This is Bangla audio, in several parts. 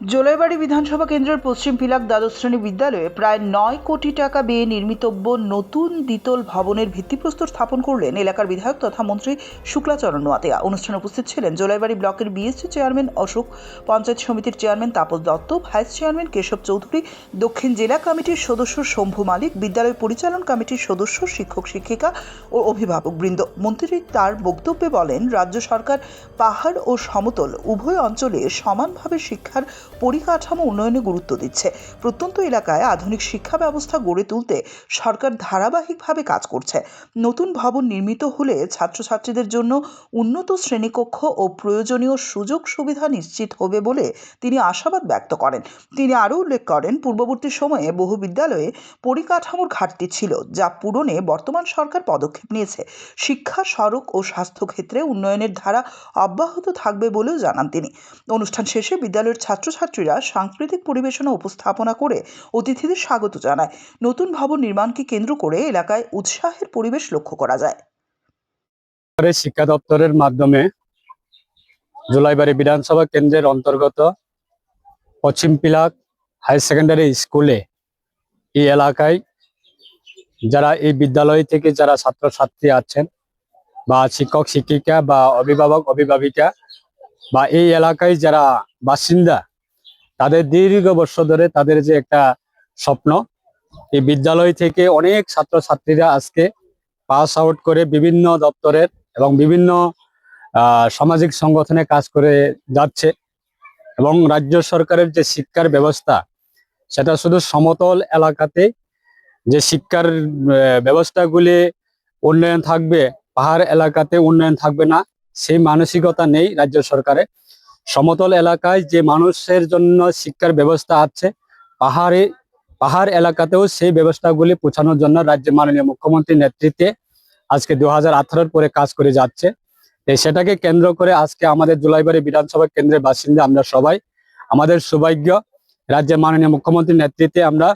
জোলাইবাড়ি বিধানসভা কেন্দ্রের পশ্চিম পিলাক দ্বাদশ শ্রেণী বিদ্যালয়ে প্রায় ৯ কোটি টাকা ব্যয়ে নির্মিতব্য নতুন দ্বিতল ভবনের ভিত্তিপ্রস্তর স্থাপন করলেন এলাকার বিধায়ক তথা মন্ত্রী শুক্লাচরণ নোয়াতিয়া। অনুষ্ঠানে উপস্থিত ছিলেন জোলাইবাড়ি ব্লকের বিএসসি চেয়ারম্যান অশোক, পঞ্চায়েত সমিতির chairman Tapas Dutta, vice chairman Keshab Chowdhury, দক্ষিণ জেলা কমিটির সদস্য শম্ভু মালিক, বিদ্যালয় পরিচালন কমিটির সদস্য, শিক্ষক শিক্ষিকা ও অভিভাবকবৃন্দ। মন্ত্রী তার বক্তব্যে বলেন, রাজ্য সরকার পাহাড় ও সমতল উভয় অঞ্চলে সমানভাবে শিক্ষার পরিকাঠামো উন্নয়নে গুরুত্ব দিচ্ছে। প্রত্যন্ত এলাকায় আধুনিক শিক্ষা ব্যবস্থা গড়ে তুলতে সরকার ধারাবাহিকভাবে কাজ করছে। নতুন ভবন নির্মিত হলে ছাত্রছাত্রীদের জন্য উন্নত শ্রেণীকক্ষ ও প্রয়োজনীয় সুযোগ সুবিধা নিশ্চিত হবে বলে তিনি আশাবাদ ব্যক্ত করেন। তিনি আরও উল্লেখ করেন, পূর্ববর্তী সময়ে বহু বিদ্যালয়ে পরিকাঠামোর ঘাটতি ছিল, যা পূরণে বর্তমান সরকার পদক্ষেপ নিয়েছে। শিক্ষা, সড়ক ও স্বাস্থ্য ক্ষেত্রে উন্নয়নের ধারা অব্যাহত থাকবে বলেও জানান তিনি। অনুষ্ঠান শেষে বিদ্যালয়ের ছাত্রছাত্রীরা সাংস্কৃতিক পরিবেশনা উপস্থাপনা করে অতিথিদের স্বাগত জানায়। নতুন ভবন নির্মাণকে কেন্দ্র করে এলাকায় উৎসাহের পরিবেশ লক্ষ্য করা যায়। শিক্ষা দপ্তরের মাধ্যমে জোলাইবাড়ি বিধানসভা কেন্দ্রের অন্তর্গত পশ্চিম পিলাক হাই সেকেন্ডারি স্কুলে এই এলাকায় যারা এই বিদ্যালয় থেকে যারা ছাত্রছাত্রী আছেন বা শিক্ষক শিক্ষিকা বা অভিভাবক অভিভাবিকা বা এই এলাকায় যারা বাসিন্দা, তাদের দীর্ঘ বর্ষ ধরে তাদের যে একটা স্বপ্ন, এই বিদ্যালয় থেকে অনেক ছাত্রছাত্রীরা আজকে পাস আউট করে বিভিন্ন দপ্তরের এবং বিভিন্ন সামাজিক সংগঠনে কাজ করে যাচ্ছে। এবং রাজ্য সরকারের যে শিক্ষার ব্যবস্থা, সেটা শুধু সমতল এলাকাতে যে শিক্ষার ব্যবস্থাগুলি উন্নয়ন থাকবে, পাহাড় এলাকাতে উন্নয়ন থাকবে না, সেই মানসিকতা নেই রাজ্য সরকারের। সমতল এলাকায় যে মানুষের জন্য শিক্ষার ব্যবস্থা আছে, পাহাড় এলাকাতেও সেই ব্যবস্থাগুলি পৌঁছানোর জন্য রাজ্যের মাননীয় মুখ্যমন্ত্রীর নেতৃত্বে আজকে 2018 পরে কাজ করে যাচ্ছে। সেটাকে কেন্দ্র করে আজকে আমাদের জোলাইবাড়ি বিধানসভা কেন্দ্রের বাসিন্দা আমরা সবাই, আমাদের সৌভাগ্য রাজ্যের মাননীয় মুখ্যমন্ত্রীর নেতৃত্বে আমরা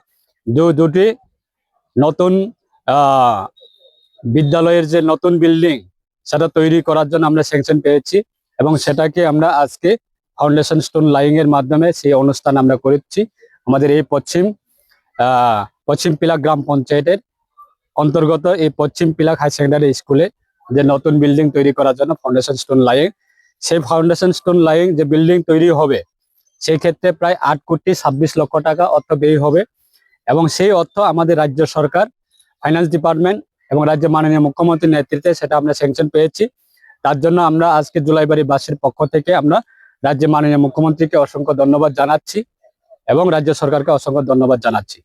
দুটি নতুন বিদ্যালয়ের যে নতুন বিল্ডিং, সেটা তৈরি করার জন্য আমরা স্যাংশন পেয়েছি এবং সেটাকে আমরা আজকে ফাউন্ডেশন স্টোন লাইং এর মাধ্যমে সেই অনুষ্ঠান আমরা করেছি। আমাদের এই পশ্চিম পিলাক গ্রাম পঞ্চায়েতের অন্তর্গত এই পশ্চিম পিলাক হাই সেকেন্ডারি স্কুলে যে নতুন বিল্ডিং তৈরি করার জন্য ফাউন্ডেশন স্টোন লাইং, সেই ফাউন্ডেশন স্টোন লাইং যে বিল্ডিং তৈরি হবে, সেই ক্ষেত্রে প্রায় 8,26 লক্ষ টাকা অর্থ ব্যয় হবে এবং সেই অর্থ আমাদের রাজ্য সরকার ফাইন্যান্স ডিপার্টমেন্ট এবং রাজ্যের মাননীয় মুখ্যমন্ত্রীর নেতৃত্বে সেটা আমরা স্যাংশন পেয়েছি। তার জন্য আমরা আজকে জোলাইবাড়ি বাসীর পক্ষ থেকে আমরা রাজ্যের মাননীয় মুখ্যমন্ত্রীকে অসংখ্য ধন্যবাদ জানাচ্ছি এবং রাজ্য সরকারকে অসংখ্য ধন্যবাদ জানাচ্ছি।